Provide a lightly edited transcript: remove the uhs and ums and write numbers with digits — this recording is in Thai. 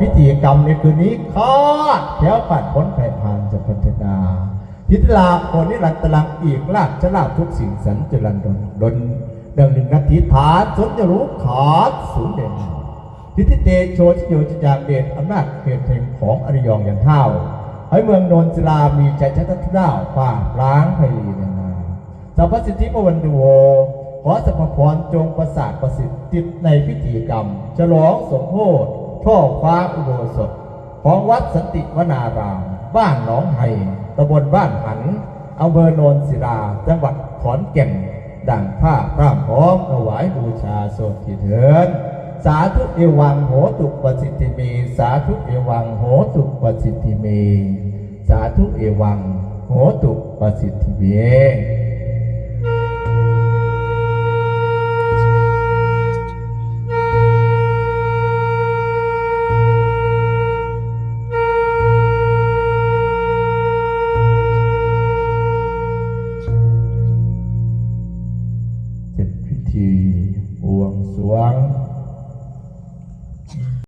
พิธีกรรมในคืนนี้คาดแถวปัดผลแผ่นผ่านจะพัฒนาทิศลาคนนิรันตรังอีกลาบชลาบทุกสิ่งสันจรันดนดังหนึ่งนาทีฐานสนจะรู้ขาดศูนย์เด่นทิศเตโชชิโยจิจามเดชอำนาจเขตแห่งของอริยองอย่างเท่าให้เมืองโนนศิลามีใจชัดทุด้าวฝ่าล้างไพลีเนนาสัพพสิทธิปวันตุโวขอสัพพรจงประสาทประสิทธิ์ติดในพิธีกรรมฉลองสมโภชช่อฟ้าอุโบสถของวัดสันติวนารามบ้านหนองไห่ตำบลบ้านหันอำเภอโนนศิลาจังหวัดขอนแก่นดังผ้าพร่ำพร้อมถวายบูชาโสดที่เถิดสาธุเอวังโหตุปสิทธิเมสาธุเอวังโหตุปสิทธิเมสาธุเอวังโหตุปสิทธิเมเสร็จพิธีบวงสรวง